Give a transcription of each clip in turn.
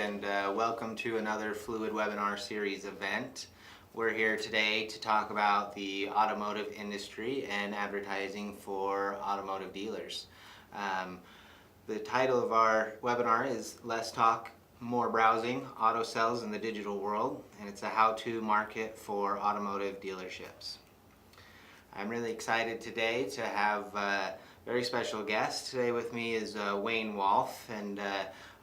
and welcome to another Fluid Webinar Series event. We're here today to talk about the automotive industry and advertising for automotive dealers. The title of our webinar is Less Talk, More Browsing, Auto Sales in the Digital World, and it's a how-to market for automotive dealerships. I'm really excited today to have a very special guest. Today with me is Wayne Walth, and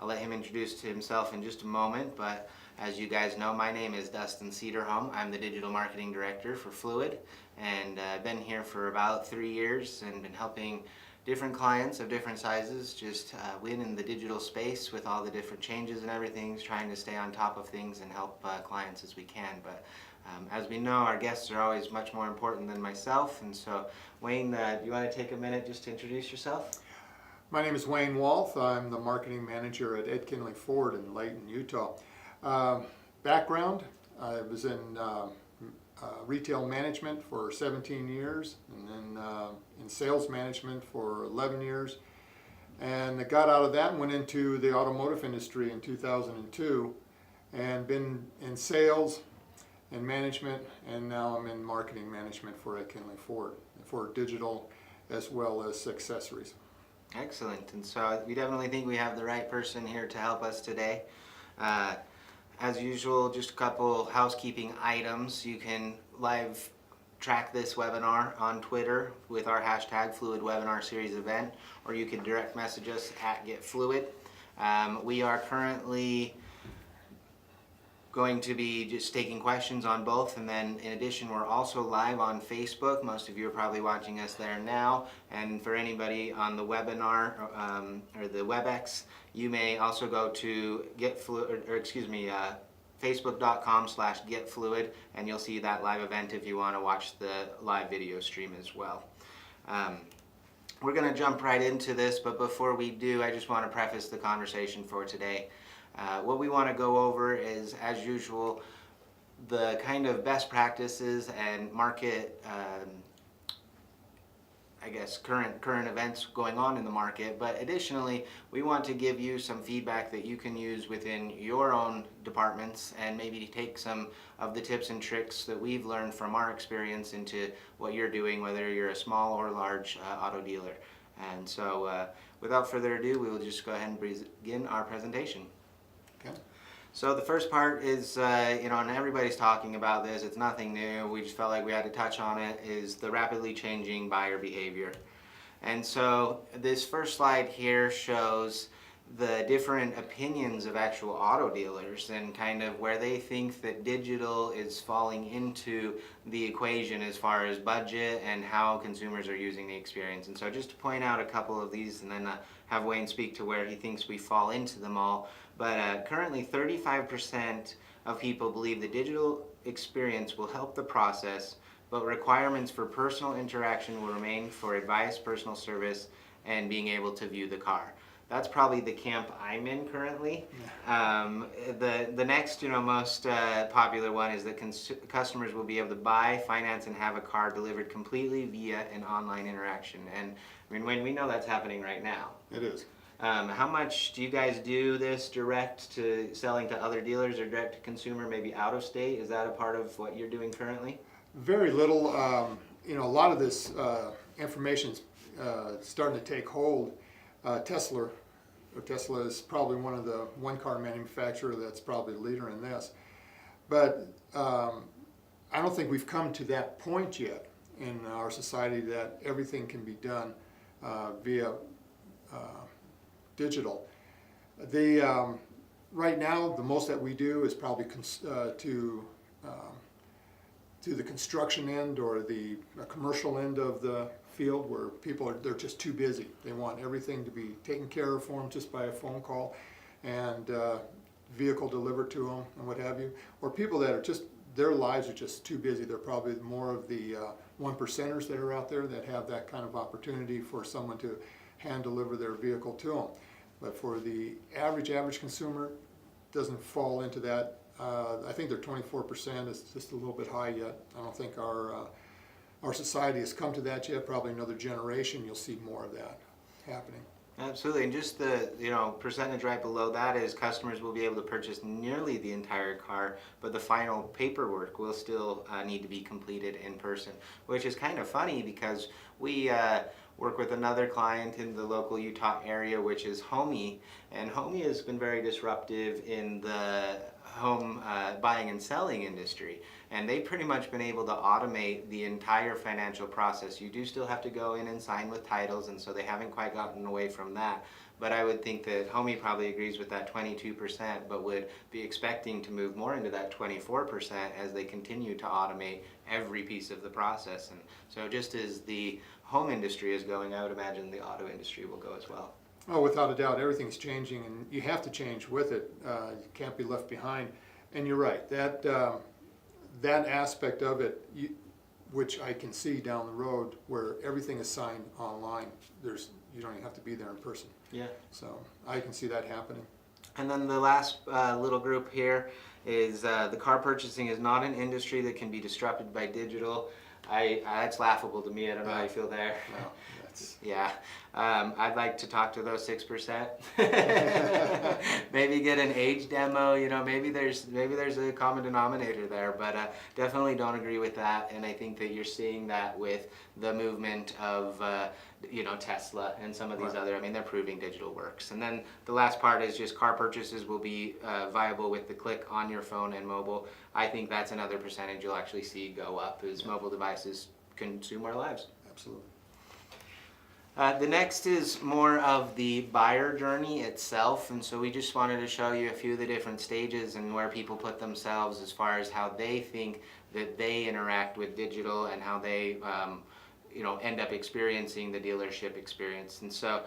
I'll let him introduce himself in just a moment, but as you guys know, my name is Dustin Cederholm. I'm the Digital Marketing Director for Fluid, and I've been here for about 3 years and been helping different clients of different sizes just win in the digital space with all the different changes and everything, trying to stay on top of things and help clients as we can. But as we know, our guests are always much more important than myself, and so Wayne, do you want to take a minute just to introduce yourself? My name is Wayne Walth. I'm the marketing manager at Ed Kenley Ford in Layton, Utah. Background, I was in retail management for 17 years, and then in sales management for 11 years. And I got out of that and went into the automotive industry in 2002 and been in sales and management, and now I'm in marketing management for Ed Kenley Ford for digital as well as accessories. Excellent, and so we definitely think we have the right person here to help us today. As usual, just a couple housekeeping items. You can live track this webinar on Twitter with our hashtag Fluid Webinar Series event, or you can direct message us at GetFluid. We are currently going to be just taking questions on both, and then in addition we're also live on Facebook. Most of you are probably watching us there now, and for anybody on the webinar or the WebEx, you may also go to facebook.com/getfluid, and you'll see that live event if you want to watch the live video stream as well. We're going to jump right into this, but before we do, I just want to preface the conversation for today. What we want to go over is, as usual, the kind of best practices and market, I guess, current events going on in the market, but additionally, we want to give you some feedback that you can use within your own departments and maybe take some of the tips and tricks that we've learned from our experience into what you're doing, whether you're a small or large auto dealer. And so, without further ado, we will just go ahead and begin our presentation. Okay. So the first part is, and everybody's talking about this, it's nothing new, we just felt like we had to touch on it, is the rapidly changing buyer behavior. And so this first slide here shows the different opinions of actual auto dealers and kind of where they think that digital is falling into the equation as far as budget and how consumers are using the experience. And so just to point out a couple of these, and then have Wayne speak to where he thinks we fall into them all. But currently 35% of people believe the digital experience will help the process, but requirements for personal interaction will remain for advice, personal service, and being able to view the car. That's probably the camp I'm in currently. The next, most popular one is that customers will be able to buy, finance, and have a car delivered completely via an online interaction. And I mean, Wayne, we know that's happening right now. It is. How much do you guys do this direct to selling to other dealers or direct to consumer, maybe out of state? Is that a part of what you're doing currently? Very little. A lot of this information's starting to take hold. Tesla is probably one of the one-car manufacturer that's probably the leader in this. But I don't think we've come to that point yet in our society that everything can be done via digital. Right now, the most that we do is probably to the construction end or the commercial end of the field, where people they're just too busy. They want everything to be taken care of for them just by a phone call and vehicle delivered to them and what have you. Or people that are just, their lives are just too busy. They're probably more of the one percenters that are out there that have that kind of opportunity for someone to hand deliver their vehicle to them. But for the average consumer, doesn't fall into that. I think they're 24%. It's just a little bit high yet. I don't think our society has come to that yet. Probably another generation, you'll see more of that happening. Absolutely, and just the percentage right below that is customers will be able to purchase nearly the entire car, but the final paperwork will still need to be completed in person, which is kind of funny because we work with another client in the local Utah area, which is Homey, and Homey has been very disruptive in the home buying and selling industry, and they've pretty much been able to automate the entire financial process. You do still have to go in and sign with titles, and so they haven't quite gotten away from that, but I would think that Homey probably agrees with that 22%, but would be expecting to move more into that 24% as they continue to automate every piece of the process. And so just as the home industry is going, I would imagine the auto industry will go as well. Oh, without a doubt, everything's changing, and you have to change with it. You can't be left behind. And you're right, that aspect of it, which I can see down the road, where everything is signed online. You don't even have to be there in person. Yeah. So I can see that happening. And then the last little group here is the car purchasing is not an industry that can be disrupted by digital. That's laughable to me. I don't know how you feel there. No, yeah. I'd like to talk to those 6%. Maybe get an age demo. Maybe there's a common denominator there, but definitely don't agree with that. And I think that you're seeing that with the movement of Tesla and some of these other. I mean, they're proving digital works. And then the last part is just car purchases will be viable with the click on your phone and mobile. I think that's another percentage you'll actually see go up as mobile devices consume our lives. Absolutely. The next is more of the buyer journey itself, and so we just wanted to show you a few of the different stages and where people put themselves as far as how they think that they interact with digital and how they end up experiencing the dealership experience. And so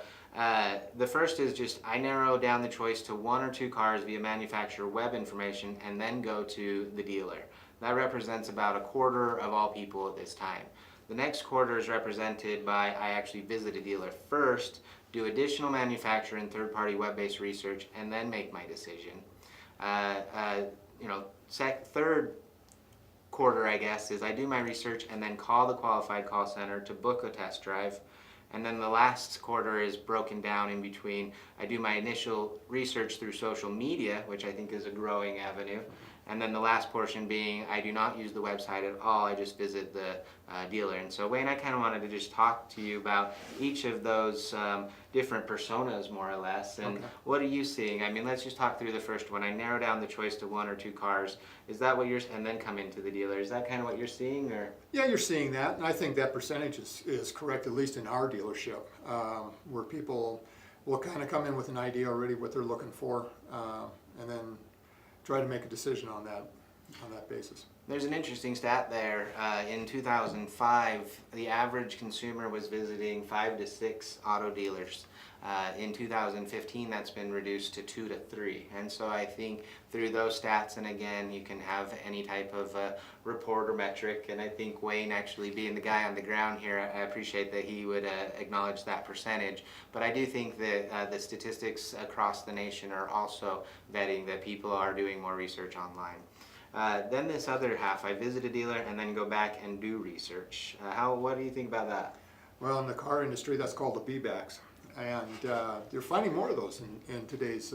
the first is just I narrow down the choice to 1 or 2 cars via manufacturer web information and then go to the dealer. That represents about a quarter of all people at this time. The next quarter is represented by I actually visit a dealer first, do additional manufacturer and third-party web-based research, and then make my decision. Third quarter, I guess, is I do my research and then call the qualified call center to book a test drive. And then the last quarter is broken down in between I do my initial research through social media, which I think is a growing avenue, and then the last portion being I do not use the website at all, I just visit the dealer. And so Wayne, I kind of wanted to just talk to you about each of those different personas more or less, and what are you seeing? I mean, let's just talk through the first one. I narrow down the choice to 1 or 2 cars. Is that what you're, and then come into the dealer, is that kind of what you're seeing? Or? Yeah, you're seeing that, and I think that percentage is correct, at least in our dealership, where people will kind of come in with an idea already what they're looking for, and then try to make a decision on that basis. There's an interesting stat there. In 2005, the average consumer was visiting 5 to 6 auto dealers. In 2015, that's been reduced to 2 to 3. And so I think through those stats, and again, you can have any type of report or metric, and I think Wayne actually being the guy on the ground here, I appreciate that he would acknowledge that percentage. But I do think that the statistics across the nation are also betting that people are doing more research online. Then this other half, I visit a dealer and then go back and do research. What do you think about that? Well, in the car industry, that's called the B-backs. And you're finding more of those in today's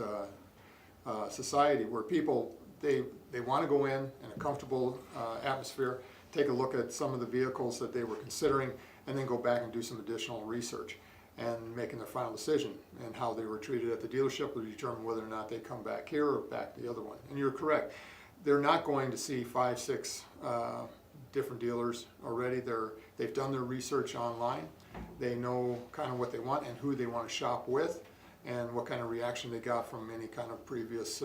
society, where people, they want to go in a comfortable atmosphere, take a look at some of the vehicles that they were considering, and then go back and do some additional research and making their final decision. And how they were treated at the dealership will determine whether or not they come back here or back to the other one. And you're correct. They're not going to see 5, 6 different dealers already. They've done their research online. They know kind of what they want and who they want to shop with, and what kind of reaction they got from any kind of previous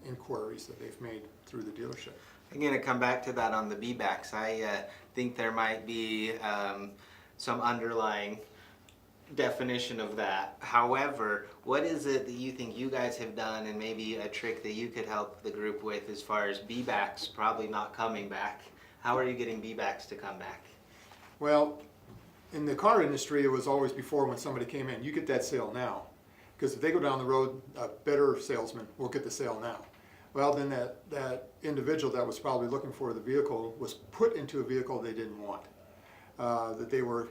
inquiries that they've made through the dealership. I'm going to come back to that on the B-backs. I think there might be some underlying definition of that. However, what is it that you think you guys have done, and maybe a trick that you could help the group with as far as B-backs probably not coming back? How are you getting B-backs to come back? Well, in the car industry, it was always before when somebody came in, you get that sale now. Because if they go down the road, a better salesman will get the sale now. Well, then that individual that was probably looking for the vehicle was put into a vehicle they didn't want, that they were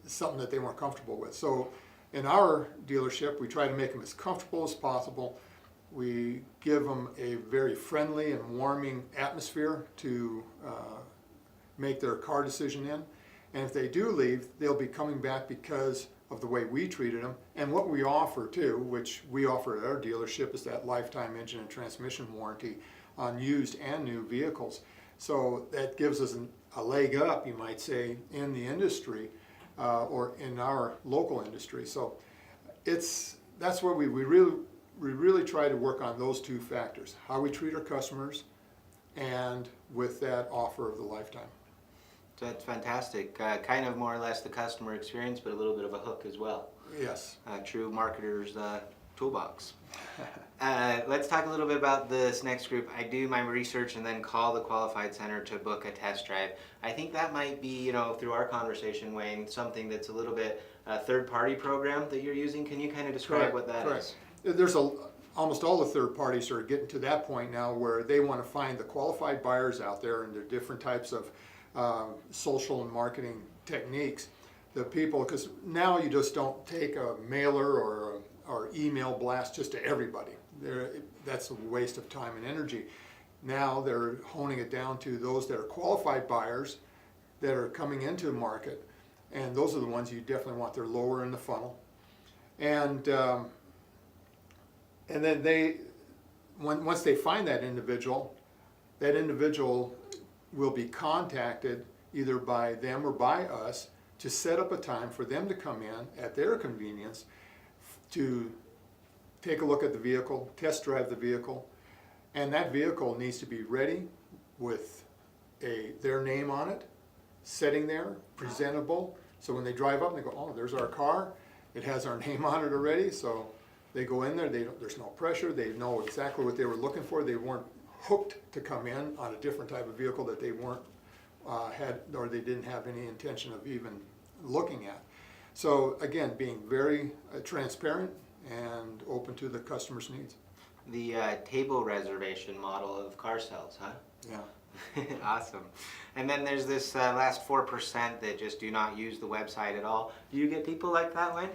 something that they weren't comfortable with. So In our dealership, we try to make them as comfortable as possible. We give them a very friendly and warming atmosphere to make their car decision in. And if they do leave, they'll be coming back because of the way we treated them. And what we offer too, which we offer at our dealership, is that lifetime engine and transmission warranty on used and new vehicles. So that gives us a leg up, you might say, in the industry or in our local industry. So that's where we really try to work on those two factors: how we treat our customers, and with that offer of the lifetime. That's fantastic. Kind of more or less the customer experience, but a little bit of a hook as well. Yes. True marketer's toolbox. Let's talk a little bit about this next group. I do my research and then call the qualified center to book a test drive. I think that might be, through our conversation, Wayne, something that's a little bit third-party program that you're using. Can you kind of describe what that is? There's almost all the third parties are getting to that point now where they want to find the qualified buyers out there, and there are different types of social and marketing techniques. The people, because now you just don't take a mailer or email blast just to everybody. That's a waste of time and energy. Now they're honing it down to those that are qualified buyers that are coming into the market, and those are the ones you definitely want. They're lower in the funnel, and then once they find that individual will be contacted either by them or by us to set up a time for them to come in at their convenience to take a look at the vehicle, test drive the vehicle, and that vehicle needs to be ready with their name on it, sitting there, presentable, so when they drive up, they go, oh, there's our car, it has our name on it already, so they go in there, there's no pressure, they know exactly what they were looking for, they weren't hooked to come in on a different type of vehicle that they weren't or they didn't have any intention of even looking at. So again, being very transparent and open to the customer's needs. The table reservation model of car sales, huh? Yeah. Awesome. And then there's this last 4% that just do not use the website at all. Do you get people like that, Wayne?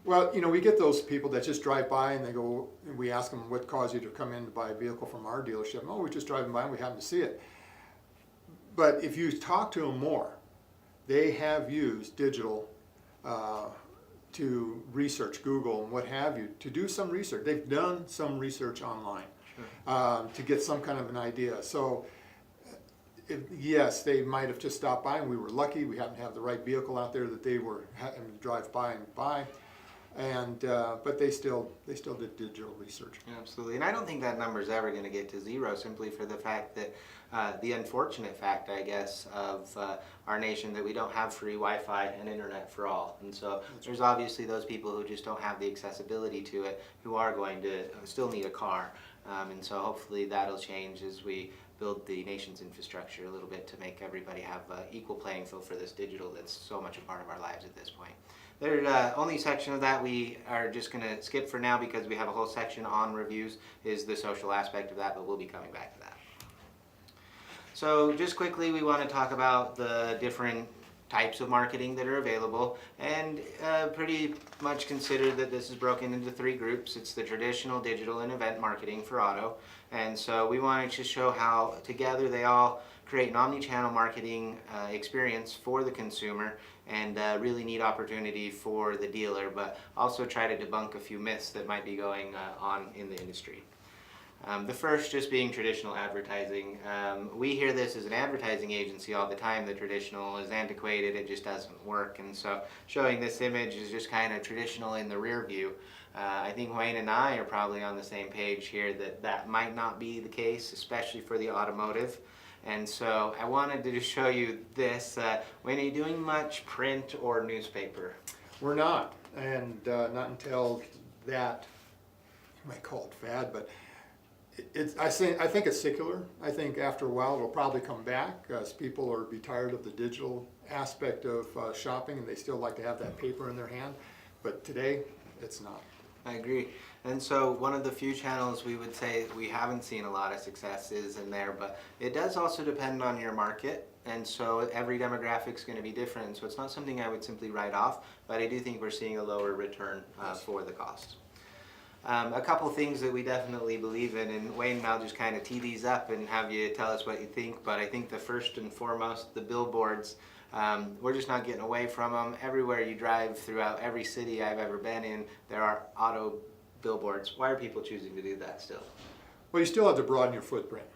Well, we get those people that just drive by and they go, and we ask them what caused you to come in to buy a vehicle from our dealership. Oh, we're just driving by and we happen to see it. But if you talk to them more, they have used digital to research, Google and what have you, to do some research. They've done some research online. Sure. To get some kind of an idea. So yes, they might have just stopped by and we were lucky. We happened to have the right vehicle out there that they were having to drive by and buy. And but they still did digital research. Absolutely, and I don't think that number is ever going to get to zero, simply for the fact that the unfortunate fact, I guess, of our nation, that we don't have free Wi-Fi and internet for all. And so there's obviously those people who just don't have the accessibility to it, who are going to still need a car. And so hopefully that'll change as we build the nation's infrastructure a little bit to make everybody have an equal playing field for this digital that's so much a part of our lives at this point. The only section of that we are just going to skip for now, because we have a whole section on reviews, is the social aspect of that, but we'll be coming back to that. So just quickly, we want to talk about the different types of marketing that are available, and pretty much consider that this is broken into 3 groups. It's the traditional, digital, and event marketing for auto. And so we wanted to show how together they all create an omni-channel marketing experience for the consumer, and really neat opportunity for the dealer, but also try to debunk a few myths that might be going on in the industry. The first just being traditional advertising. We hear this as an advertising agency all the time, the traditional is antiquated, it just doesn't work. And so showing this image is just kind of traditional in the rear view. I think Wayne and I are probably on the same page here that that might not be the case, especially for the automotive. And so I wanted to just show you this. Wayne, are you doing much print or newspaper? We're not, and not until that, you might call it fad, but I think it's secular. I think after a while it'll probably come back as people are be tired of the digital aspect of shopping, and they still like to have that paper in their hand. But today, it's not. I agree. And so one of the few channels we would say we haven't seen a lot of success is in there, but it does also depend on your market. And so every demographic is going to be different. So it's not something I would simply write off, but I do think we're seeing a lower return for the cost. A couple things that we definitely believe in, and Wayne, I'll just kind of tee these up and have you tell us what you think, but I think the first and foremost, the billboards, we're just not getting away from them. Everywhere you drive throughout every city I've ever been in, there are auto billboards. Why are people choosing to do that still? Well, you still have to broaden your footprint.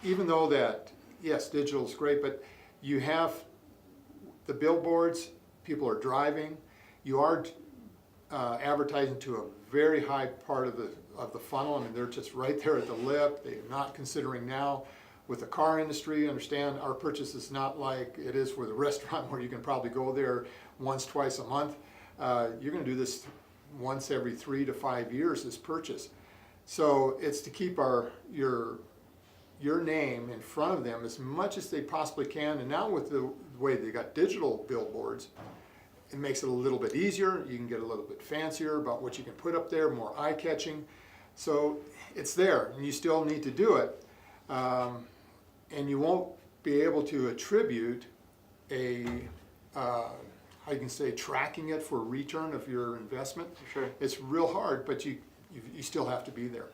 Even though that, yes, digital is great, but you have the billboards, people are driving, you are advertising to a very high part of the funnel. I mean, they're just right there at the lip. They're not considering now. With the car industry, understand our purchase is not like it is for the restaurant where you can probably go there once, twice a month. You're going to do this once every 3 to 5 years, this purchase. So it's to keep your name in front of them as much as they possibly can. And now with the way they got digital billboards, it makes it a little bit easier. You can get a little bit fancier about what you can put up there, more eye-catching. So it's there, and you still need to do it. And you won't be able to attribute how you can say, tracking it for return of your investment. Sure. It's real hard, but you still have to be there.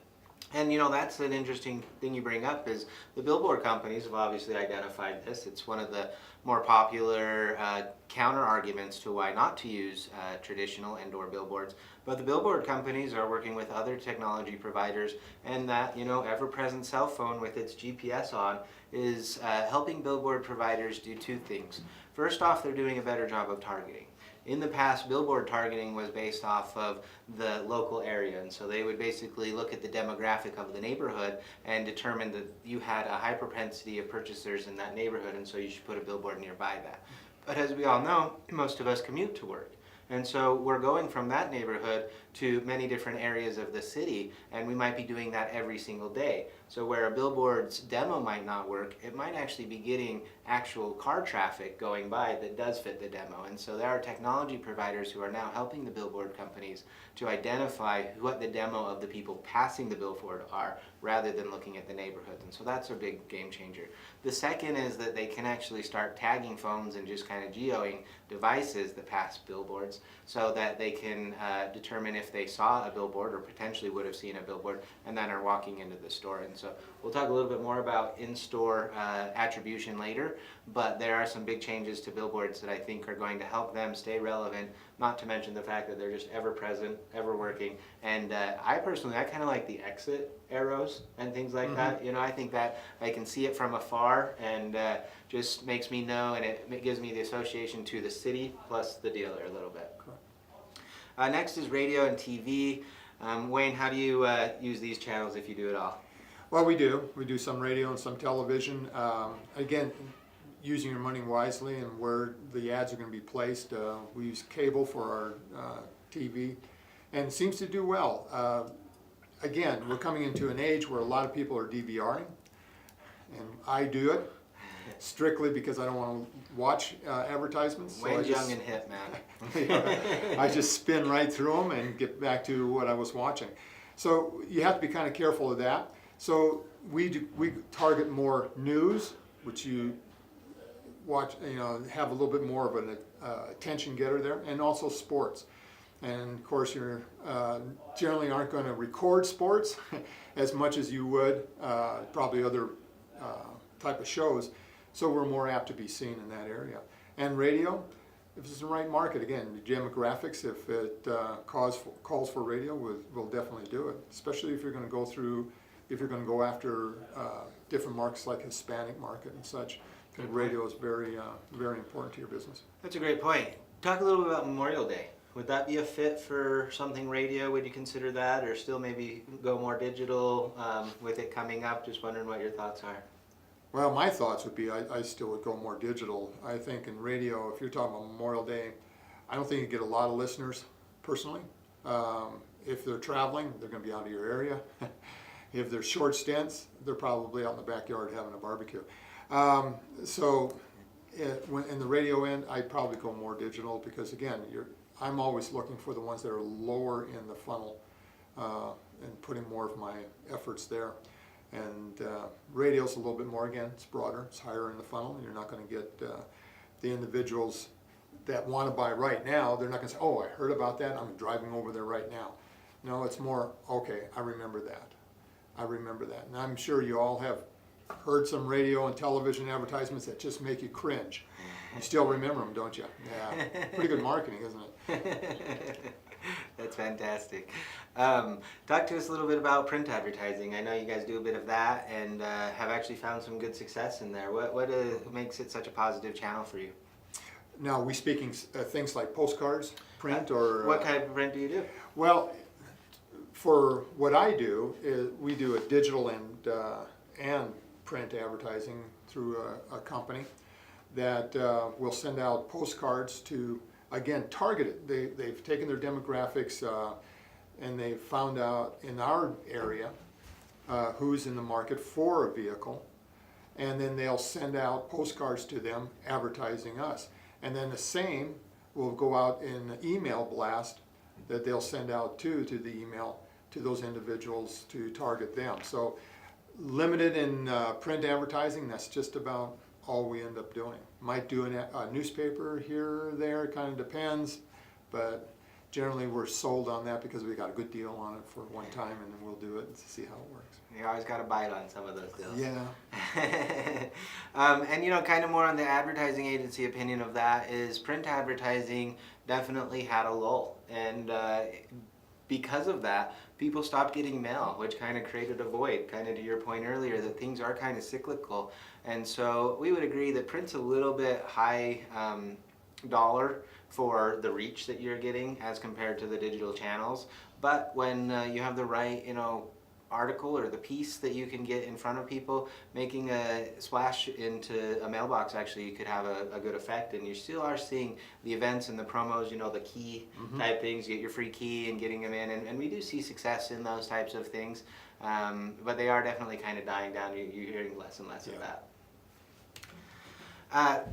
And that's an interesting thing you bring up is the billboard companies have obviously identified this. It's one of the more popular counter arguments to why not to use traditional indoor billboards. But the billboard companies are working with other technology providers, and that ever-present cell phone with its GPS on is helping billboard providers do two things. First off, they're doing a better job of targeting. In the past, billboard targeting was based off of the local area, and so they would basically look at the demographic of the neighborhood and determine that you had a high propensity of purchasers in that neighborhood, and so you should put a billboard nearby that. But as we all know, most of us commute to work. And so we're going from that neighborhood to many different areas of the city, and we might be doing that every single day. So where a billboard's demo might not work, it might actually be getting actual car traffic going by that does fit the demo. And so there are technology providers who are now helping the billboard companies to identify what the demo of the people passing the billboard are, rather than looking at the neighborhoods. And so that's a big game changer. The second is that they can actually start tagging phones and just kind of geoing devices that pass billboards, so that they can determine if they saw a billboard or potentially would have seen a billboard and then are walking into the store. And so we'll talk a little bit more about in-store attribution later, but there are some big changes to billboards that I think are going to help them stay relevant, not to mention the fact that they're just ever present, ever working. And I kind of like the exit arrows and things like that. I think that I can see it from afar and just makes me know, and it gives me the association to the city plus the dealer a little bit. Next is radio and TV. Wayne, how do you use these channels if you do it all? Well, we do. We do some radio and some television. Again, using your money wisely and where the ads are going to be placed. We use cable for our TV, and it seems to do well. Again, we're coming into an age where a lot of people are DVRing, and I do it strictly because I don't want to watch advertisements. Wayne's young and hip, man. I just spin right through them and get back to what I was watching. So you have to be kind of careful of that. So we target more news, which you watch, have a little bit more of an attention getter there, and also sports. And of course, you're generally aren't going to record sports as much as you would probably other type of shows. So we're more apt to be seen in that area. And radio, if it's the right market, again, the demographics, if it calls for radio, we'll definitely do it. Especially if you're going to go after different markets like Hispanic market and such. Radio is very, very important to your business. That's a great point. Talk a little bit about Memorial Day. Would that be a fit for something radio? Would you consider that, or still maybe go more digital with it coming up? Just wondering what your thoughts are. Well, my thoughts would be I still would go more digital. I think in radio, if you're talking about Memorial Day, I don't think you get a lot of listeners personally. If they're traveling, they're going to be out of your area. If they're short stints, they're probably out in the backyard having a barbecue. So in the radio end, I'd probably go more digital because, again, I'm always looking for the ones that are lower in the funnel and putting more of my efforts there. And radio's a little bit more, again, it's broader, it's higher in the funnel, and you're not going to get the individuals that want to buy right now. They're not going to say, oh, I heard about that, I'm driving over there right now. No, it's more, okay, I remember that. I remember that. And I'm sure you all have heard some radio and television advertisements that just make you cringe. You still remember them, don't you? Yeah, pretty good marketing, isn't it? That's fantastic. Talk to us a little bit about print advertising. I know you guys do a bit of that and have actually found some good success in there. What makes it such a positive channel for you? Now, we speaking things like postcards, print, or... What kind of print do you do? Well, for what I do, we do a digital and print advertising through a company that will send out postcards to, again, targeted. They've taken their demographics and they've found out in our area who's in the market for a vehicle, and then they'll send out postcards to them advertising us. And then the same will go out in an email blast that they'll send out to the email to those individuals to target them. So limited in print advertising, that's just about all we end up doing. Might do a newspaper here or there, it kind of depends, but generally we're sold on that because we got a good deal on it for one time, and then we'll do it and see how it works. You always got to bite on some of those deals. Yeah. And you know, kind of more on the advertising agency opinion of that is print advertising definitely had a lull, and because of that, people stopped getting mail, which kind of created a void, kind of to your point earlier, that things are kind of cyclical. And so we would agree that print's a little bit high dollar for the reach that you're getting as compared to the digital channels. But when you have the right, you know, article or the piece that you can get in front of people, making a splash into a mailbox actually could have a good effect. And you still are seeing the events and the promos, you know, the key type things, get your free key and getting them in, and we do see success in those types of things, but they are definitely kind of dying down. You're hearing less and less of that.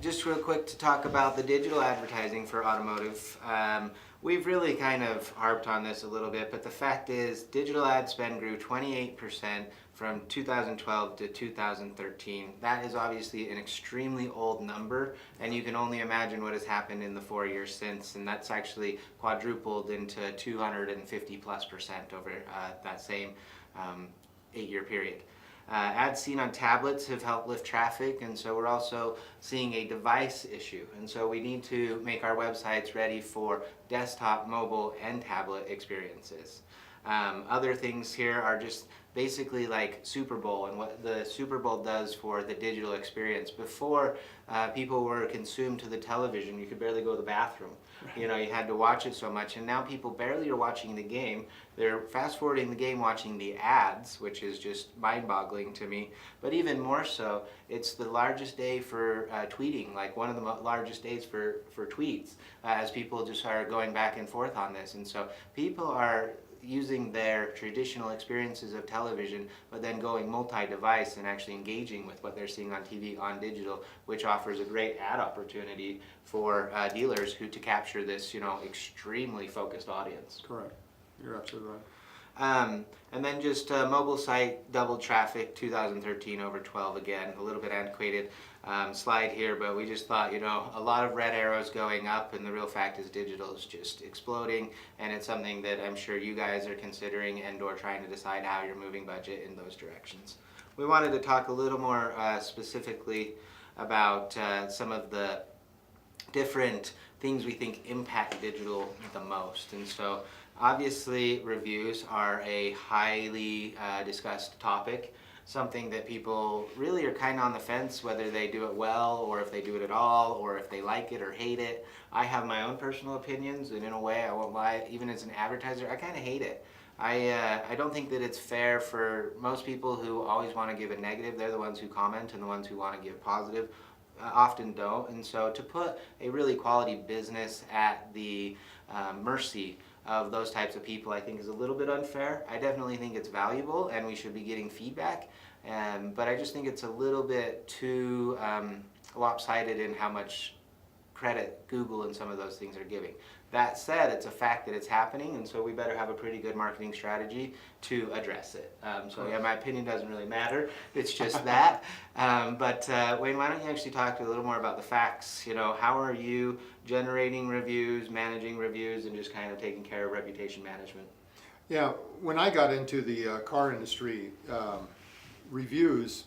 Just real quick to talk about the digital advertising for automotive. We've really kind of harped on this a little bit, but the fact is digital ad spend grew 28% from 2012 to 2013. That is obviously an extremely old number, and you can only imagine what has happened in the 4 years since, and that's actually quadrupled into 250+% over that same 8-year period. Ads seen on tablets have helped lift traffic, and so we're also seeing a device issue. And so we need to make our websites ready for desktop, mobile, and tablet experiences. Other things here are just basically like Super Bowl and what the Super Bowl does for the digital experience. Before people were consumed to the television, you could barely go to the bathroom. You know, you had to watch it so much, and now people barely are watching the game. They're fast forwarding the game, watching the ads, which is just mind-boggling to me. But even more so, it's the largest day for tweeting, like one of the largest days for tweets, as people just are going back and forth on this. And so people are using their traditional experiences of television, but then going multi-device and actually engaging with what they're seeing on TV, on digital, which offers a great ad opportunity for dealers to capture this, you know, extremely focused audience. Correct. You're absolutely right. And then just mobile site doubled traffic 2013 over 12 again, a little bit antiquated slide here, but we just thought, you know, a lot of red arrows going up, and the real fact is digital is just exploding, and it's something that I'm sure you guys are considering and or trying to decide how you're moving budget in those directions. We wanted to talk a little more specifically about some of the different things we think impact digital the most. And so obviously reviews are a highly discussed topic, something that people really are kind of on the fence whether they do it well or if they do it at all or if they like it or hate it. I have my own personal opinions, and in a way, I won't lie, even as an advertiser, I kind of hate it. I don't think that it's fair for most people who always want to give a negative. They're the ones who comment, and the ones who want to give positive often don't. And so to put a really quality business at the mercy of those types of people, I think is a little bit unfair. I definitely think it's valuable and we should be getting feedback, but I just think it's a little bit too lopsided in how much credit Google and some of those things are giving. That said, it's a fact that it's happening, and so we better have a pretty good marketing strategy to address it. So yeah, my opinion doesn't really matter. It's just that. But Wayne, why don't you actually talk a little more about the facts? You know, how are you generating reviews, managing reviews, and just kind of taking care of reputation management? Yeah, when I got into the car industry, reviews,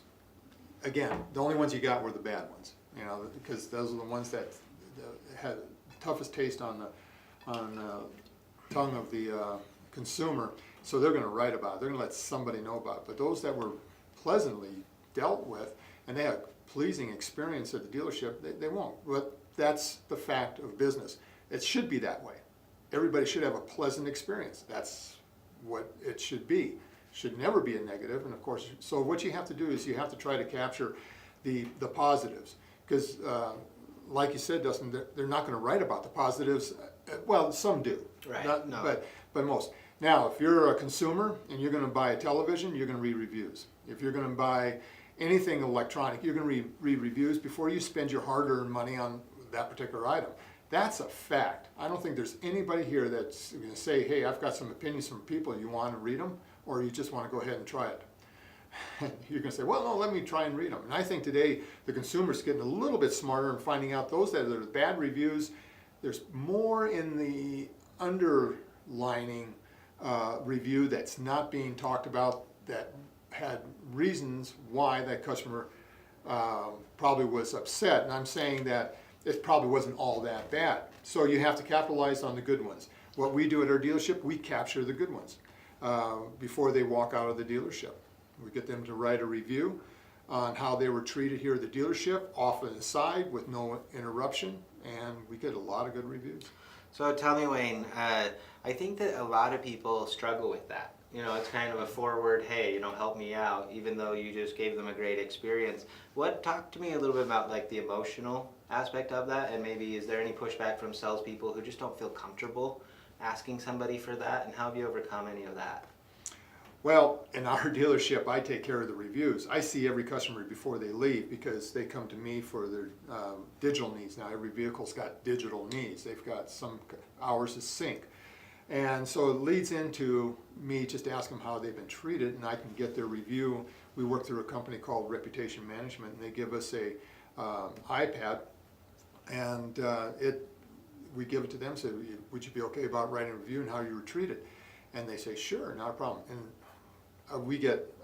again, the only ones you got were the bad ones, you know, because those are the ones that had the toughest taste on the tongue of the consumer. So they're going to write about it. They're going to let somebody know about it. But those that were pleasantly dealt with and they had a pleasing experience at the dealership, they won't. But that's the fact of business. It should be that way. Everybody should have a pleasant experience. That's what it should be. Should never be a negative. And of course, so what you have to do is you have to try to capture the positives, because like you said, Dustin, they're not going to write about the positives. Well, some do, right? No. But most. Now, if you're a consumer and you're going to buy a television, you're going to read reviews. If you're going to buy anything electronic, you're going to read reviews before you spend your hard-earned money on that particular item. That's a fact. I don't think there's anybody here that's going to say, hey, I've got some opinions from people, you want to read them, or you just want to go ahead and try it. You're going to say, well, no, let me try and read them. And I think today the consumer's getting a little bit smarter and finding out those that are bad reviews, there's more in the underlining review that's not being talked about, that had reasons why that customer probably was upset. And I'm saying that it probably wasn't all that bad. So you have to capitalize on the good ones. What we do at our dealership, we capture the good ones before they walk out of the dealership. We get them to write a review on how they were treated here at the dealership, off and aside with no interruption, and we get a lot of good reviews. So tell me, Wayne, I think that a lot of people struggle with that. You know, it's kind of a forward, hey, you know, help me out, even though you just gave them a great experience. Talk to me a little bit about like the emotional aspect of that, and maybe is there any pushback from salespeople who just don't feel comfortable asking somebody for that, and how have you overcome any of that? Well, in our dealership, I take care of the reviews. I see every customer before they leave because they come to me for their digital needs. Now, every vehicle's got digital needs. They've got some hours of sync. And so it leads into me just ask them how they've been treated, and I can get their review. We work through a company called Reputation Management, and they give us a iPad, and we give it to them, say, would you be okay about writing a review and how you were treated? And they say, sure, not a problem. And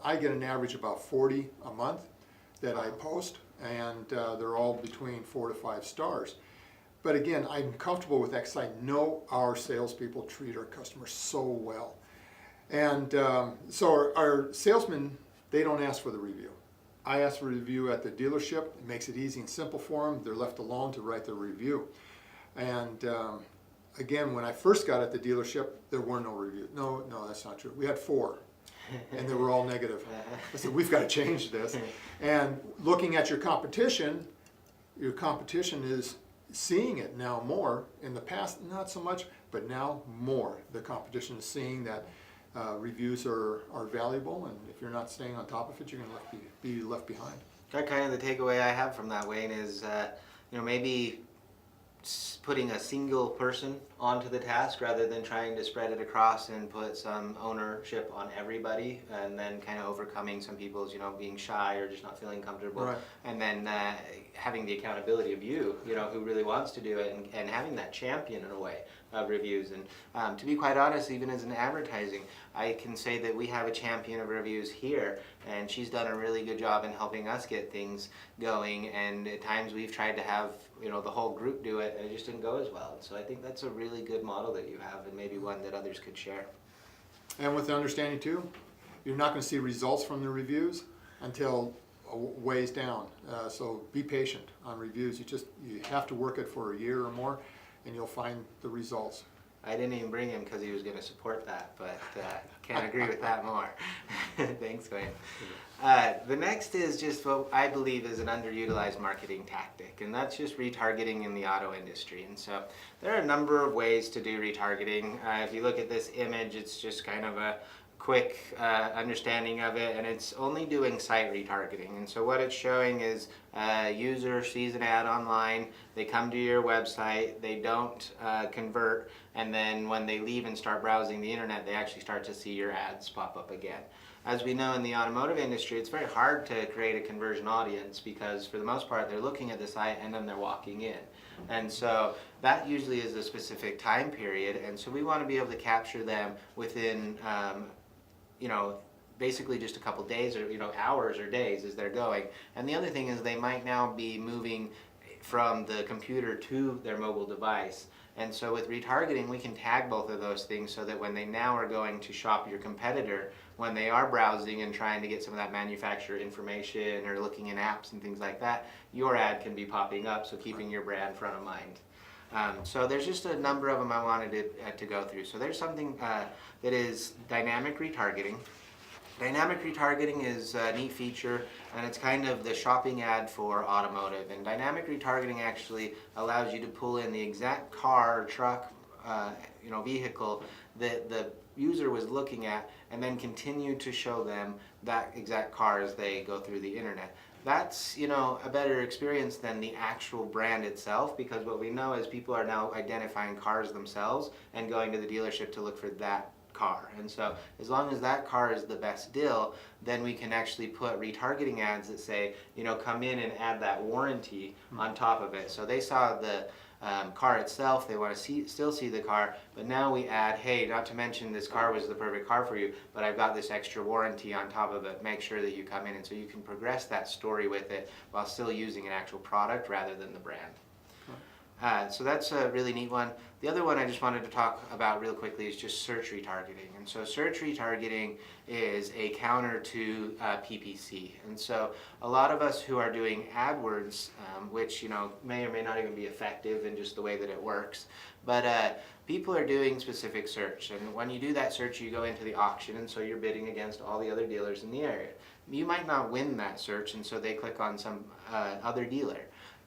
I get an average about 40 a month that I post, and they're all between 4 to 5 stars. But again, I'm comfortable with that because I know our salespeople treat our customers so well. And so our salesmen, they don't ask for the review. I ask for a review at the dealership. It makes it easy and simple for them. They're left alone to write their review. And again, when I first got at the dealership, there were no reviews. No, that's not true. We had 4. And they were all negative. I said, we've got to change this. And looking at your competition is seeing it now more. In the past, not so much, but now more. The competition is seeing that reviews are valuable, and if you're not staying on top of it, you're going to be left behind. That kind of the takeaway I have from that, Wayne, is you know, maybe putting a single person onto the task rather than trying to spread it across and put some ownership on everybody, and then kind of overcoming some people's, you know, being shy or just not feeling comfortable, right. And then having the accountability of you know, who really wants to do it, and having that champion in a way of reviews. And to be quite honest, even as an advertising, I can say that we have a champion of reviews here, and she's done a really good job in helping us get things going, and at times we've tried to have, you know, the whole group do it, and it just didn't go as well. So I think that's a really good model that you have, and maybe one that others could share. And with the understanding too, you're not going to see results from the reviews until a ways down. So be patient on reviews. You have to work it for a year or more, and you'll find the results. I didn't even bring him because he was going to support that, but can't agree with that more. Thanks, Wayne. The next is just what I believe is an underutilized marketing tactic, and that's just retargeting in the auto industry. And so there are a number of ways to do retargeting. If you look at this image, it's just kind of a quick understanding of it, and it's only doing site retargeting. And so what it's showing is a user sees an ad online, they come to your website, they don't convert, and then when they leave and start browsing the internet, they actually start to see your ads pop up again. As we know in the automotive industry, it's very hard to create a conversion audience because for the most part they're looking at the site and then they're walking in. And so that usually is a specific time period, and so we want to be able to capture them within basically just a couple days or hours or days as they're going. And the other thing is they might now be moving from the computer to their mobile device. And so with retargeting, we can tag both of those things so that when they now are going to shop your competitor, when they are browsing and trying to get some of that manufacturer information or looking in apps and things like that, your ad can be popping up, so keeping your brand front of mind. So there's just a number of them I wanted to go through. So there's something that is dynamic retargeting. Dynamic retargeting is a neat feature, and it's kind of the shopping ad for automotive. And dynamic retargeting actually allows you to pull in the exact car or truck, vehicle that the user was looking at, and then continue to show them that exact car as they go through the internet. That's a better experience than the actual brand itself, because what we know is people are now identifying cars themselves and going to the dealership to look for that car. And so as long as that car is the best deal, then we can actually put retargeting ads that say, come in and add that warranty on top of it. So they saw the car itself, they want to still see the car, but now we add, hey, not to mention this car was the perfect car for you, but I've got this extra warranty on top of it. Make sure that you come in, and so you can progress that story with it while still using an actual product rather than the brand. So that's a really neat one. The other one I just wanted to talk about real quickly is just search retargeting. And so search retargeting is a counter to PPC. And so a lot of us who are doing AdWords, which may or may not even be effective in just the way that it works, but people are doing specific search. And when you do that search, you go into the auction, and so you're bidding against all the other dealers in the area. You might not win that search, and so they click on some other dealer.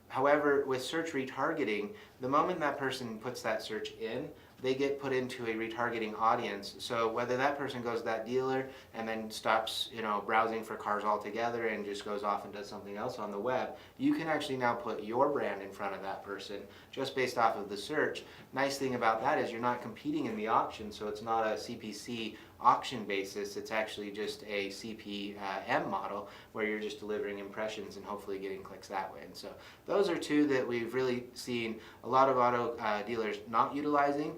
However, with search retargeting, the moment that person puts that search in, they get put into a retargeting audience. So whether that person goes to that dealer and then stops, browsing for cars altogether and just goes off and does something else on the web, you can actually now put your brand in front of that person just based off of the search. Nice thing about that is you're not competing in the auction, so it's not a CPC auction basis. It's actually just a CPM model where you're just delivering impressions and hopefully getting clicks that way. And so those are two that we've really seen a lot of auto dealers not utilizing,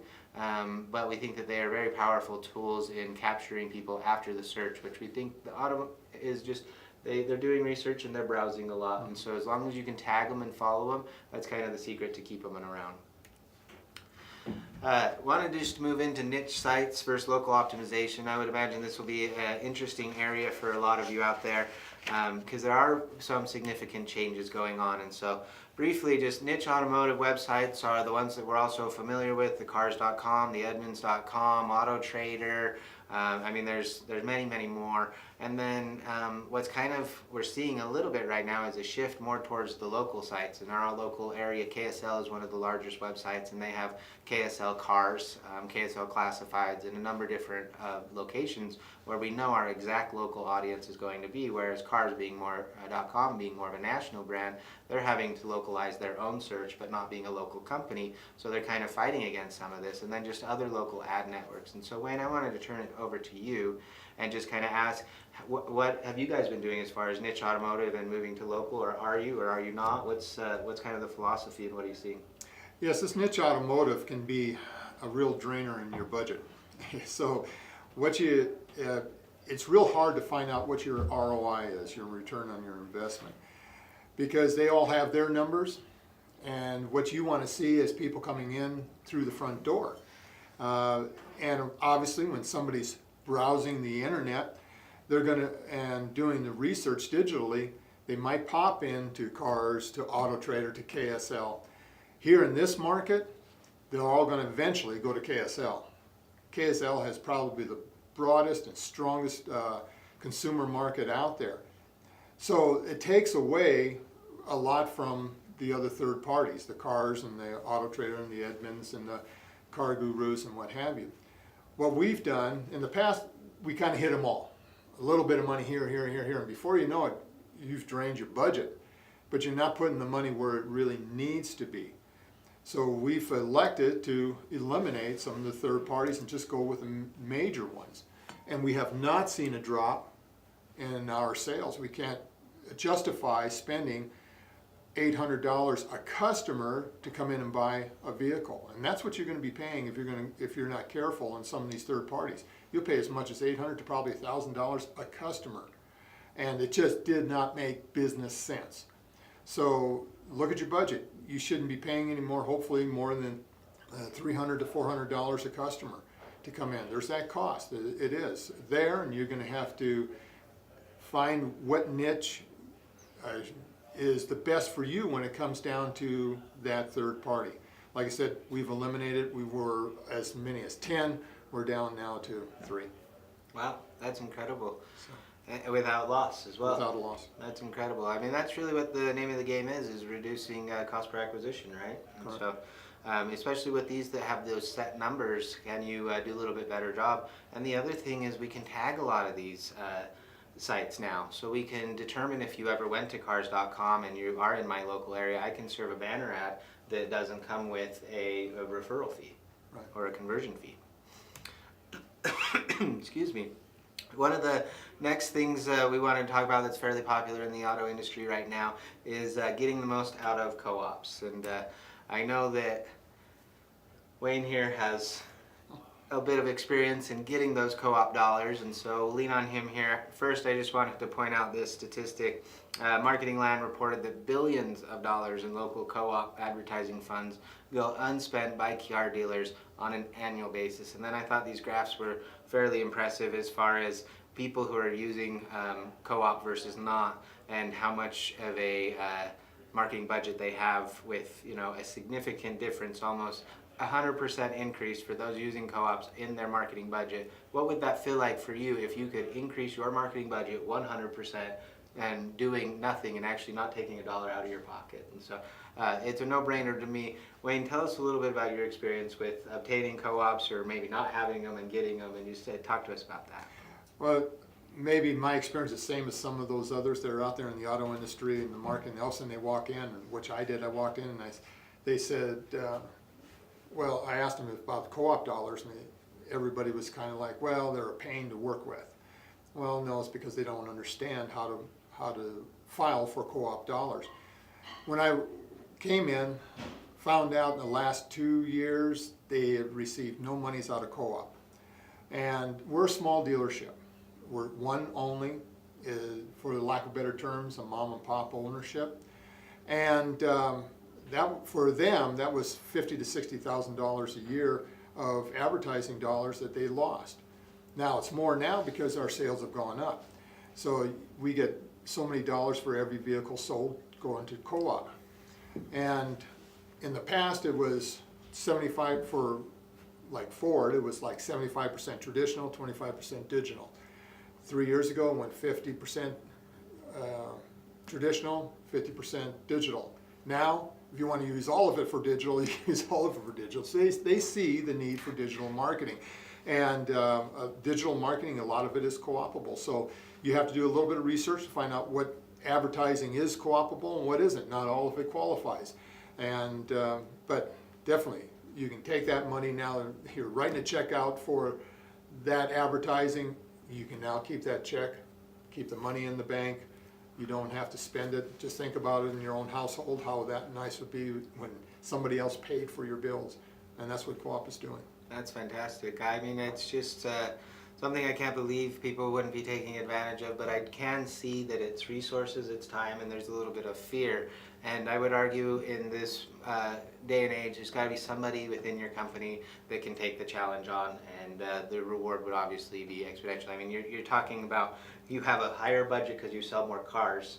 but we think that they are very powerful tools in capturing people after the search, which we think the auto is just they're doing research and they're browsing a lot. And so as long as you can tag them and follow them, that's kind of the secret to keep them around. Want to just move into niche sites versus local optimization. I would imagine this will be an interesting area for a lot of you out there because there are some significant changes going on. And so briefly, just niche automotive websites are the ones that we're also familiar with, the cars.com, the edmunds.com, Auto Trader. There's many more. And then what's we're seeing a little bit right now is a shift more towards the local sites. In our local area, KSL is one of the largest websites, and they have KSL Cars, KSL Classifieds, and a number of different locations where we know our exact local audience is going to be, whereas Cars being .com being more of a national brand, they're having to localize their own search, but not being a local company, so they're kind of fighting against some of this, and then just other local ad networks. And so Wayne, I wanted to turn it over to you and just kind of ask, what have you guys been doing as far as niche automotive and moving to local, or are you not? What's kind of the philosophy and what are you seeing? Yes, this niche automotive can be a real drainer in your budget. So it's real hard to find out what your ROI is, your return on your investment, because they all have their numbers, and what you want to see is people coming in through the front door. And obviously when somebody's browsing the internet, they're and doing the research digitally, they might pop into Cars, to Auto Trader, to KSL. Here in this market, they're all going to eventually go to KSL. KSL has probably the broadest and strongest consumer market out there. So it takes away a lot from the other third parties, the Cars and the Auto Trader and the Edmunds and the Car Gurus and what have you. What we've done in the past, we kind of hit them all. A little bit of money here, and before you know it, you've drained your budget, but you're not putting the money where it really needs to be. So we've elected to eliminate some of the third parties and just go with the major ones. And we have not seen a drop in our sales. We can't justify spending $800 a customer to come in and buy a vehicle, and that's what you're going to be paying if you're not careful on some of these third parties. You'll pay as much as $800 to probably $1,000 a customer, and it just did not make business sense. So look at your budget. You shouldn't be paying any more, hopefully more than $300 to $400 a customer to come in. There's that cost. It is there, and you're going to have to find what niche is the best for you when it comes down to that third party. Like I said, we've eliminated, we were as many as 10, we're down now to 3. Wow, that's incredible. Without loss as well. Without a loss. That's incredible. I mean, that's really what the name of the game is reducing cost per acquisition, right? And so, especially with these that have those set numbers, can you do a little bit better job? And the other thing is we can tag a lot of these sites now. So we can determine if you ever went to cars.com and you are in my local area, I can serve a banner ad that doesn't come with a referral fee, right, or a conversion fee. Excuse me. One of the next things we want to talk about that's fairly popular in the auto industry right now is getting the most out of co-ops. And I know that Wayne here has a bit of experience in getting those co-op dollars, and so we'll lean on him here. First, I just wanted to point out this statistic. Marketing Land reported that billions of dollars in local co-op advertising funds go unspent by car dealers on an annual basis. And then I thought these graphs were fairly impressive as far as people who are using co-op versus not, and how much of a marketing budget they have, with, you know, a significant difference, almost 100% increase for those using co-ops in their marketing budget. What would that feel like for you if you could increase your marketing budget 100% and doing nothing and actually not taking a dollar out of your pocket? And so it's a no-brainer to me. Wayne, tell us a little bit about your experience with obtaining co-ops, or maybe not having them and getting them, and you said, talk to us about that. Well, maybe my experience is the same as some of those others that are out there in the auto industry and the marketing. All of a sudden they walk in, which I did. I walked in and they said, well, I asked them about the co-op dollars, and everybody was kind of like, well, they're a pain to work with. Well, no, it's because they don't understand how to file for co-op dollars. When I came in, found out in the last 2 years they had received no monies out of co-op. And we're a small dealership. We're one only, for the lack of better terms, a mom and pop ownership. And that, for them, that was $50,000 to $60,000 a year of advertising dollars that they lost. Now it's more now because our sales have gone up. So we get so many dollars for every vehicle sold going to co-op. And in the past it was 75 for, like Ford, it was like 75% traditional, 25% digital. 3 years ago it went 50% traditional, 50% digital. Now, if you want to use all of it for digital, you use all of it for digital. So they see the need for digital marketing. And digital marketing, a lot of it is co-opable. So you have to do a little bit of research to find out what advertising is co-opable and what isn't. Not all of it qualifies. And but definitely, you can take that money now, you're writing a check out for that advertising. You can now keep that check, keep the money in the bank. You don't have to spend it. Just think about it in your own household, how that nice would be when somebody else paid for your bills. And that's what co-op is doing. That's fantastic. I mean, it's just something I can't believe people wouldn't be taking advantage of, but I can see that it's resources, it's time, and there's a little bit of fear. And I would argue in this day and age, there's got to be somebody within your company that can take the challenge on, and the reward would obviously be exponential. I mean, you're talking about, you have a higher budget because you sell more cars,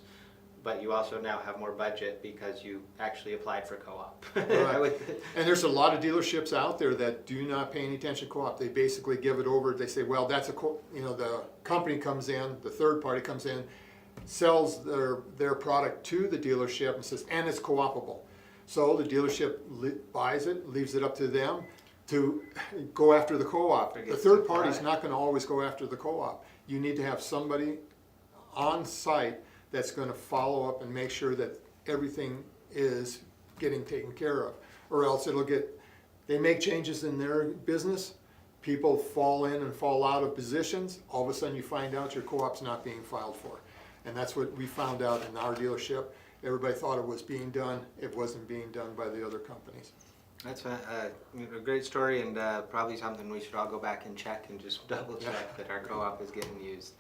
but you also now have more budget because you actually applied for co-op. Right. And there's a lot of dealerships out there that do not pay any attention to co-op. They basically give it over. They say, well, that's the company comes in, the third party comes in, sells their product to the dealership and says, and it's co-opable. So the dealership buys it, leaves it up to them to go after the co-op. The Forget third to party's buy. not going to always go after the co-op. You need to have somebody on site that's going to follow up and make sure that everything is getting taken care of, or else they make changes in their business, people fall in and fall out of positions, all of a sudden you find out your co-op's not being filed for. And that's what we found out in our dealership. Everybody thought it was being done, it wasn't being done by the other companies. That's a great story, and probably something we should all go back and check and just double check that our co-op is getting used.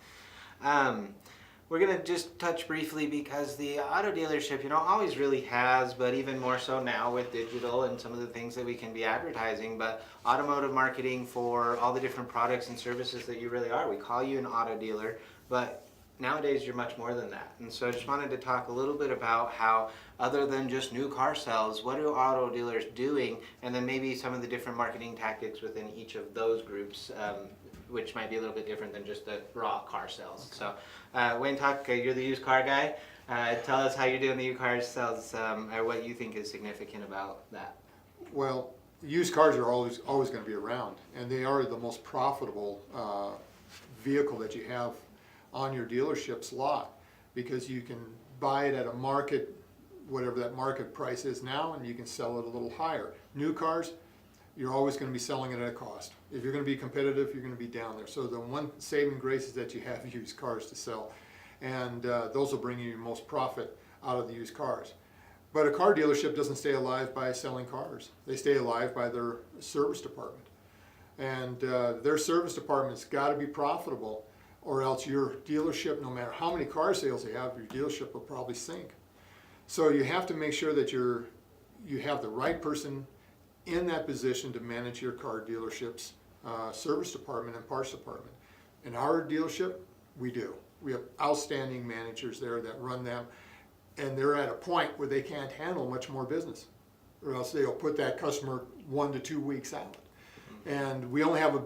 We're going to just touch briefly because the auto dealership, always really has, but even more so now with digital and some of the things that we can be advertising, but automotive marketing for all the different products and services that you really are. We call you an auto dealer, but nowadays you're much more than that. And so I just wanted to talk a little bit about how, other than just new car sales, what are auto dealers doing, and then maybe some of the different marketing tactics within each of those groups, which might be a little bit different than just the raw car sales. So Wayne, you're the used car guy. Tell us how you're doing the used car sales, or what you think is significant about that. Well, used cars are always going to be around, and they are the most profitable vehicle that you have on your dealership's lot, because you can buy it at a market, whatever that market price is now, and you can sell it a little higher. New cars, you're always going to be selling it at a cost. If you're going to be competitive, you're going to be down there. So the one saving grace is that you have used cars to sell, and those will bring you your most profit out of the used cars. But a car dealership doesn't stay alive by selling cars. They stay alive by their service department. And their service department's got to be profitable, or else your dealership, no matter how many car sales you have, your dealership will probably sink. So you have to make sure that you have the right person in that position to manage your car dealership's service department and parts department. In our dealership, we do. We have outstanding managers there that run them, and they're at a point where they can't handle much more business, or else they'll put that customer 1 to 2 weeks out. And we only have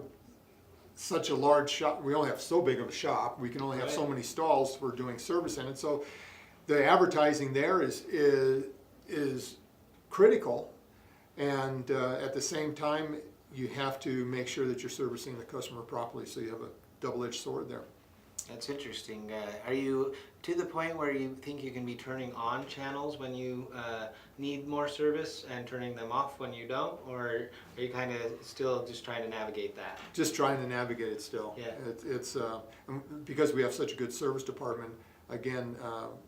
such a large shop, we only have so big of a shop, we can only have so many stalls for doing service in it. So the advertising there is critical, and at the same time you have to make sure that you're servicing the customer properly, so you have a double-edged sword there. That's interesting. Are you to the point where you think you can be turning on channels when you need more service and turning them off when you don't, or are you kind of still just trying to navigate that? Just trying to navigate it still. Yeah. It's because we have such a good service department, again,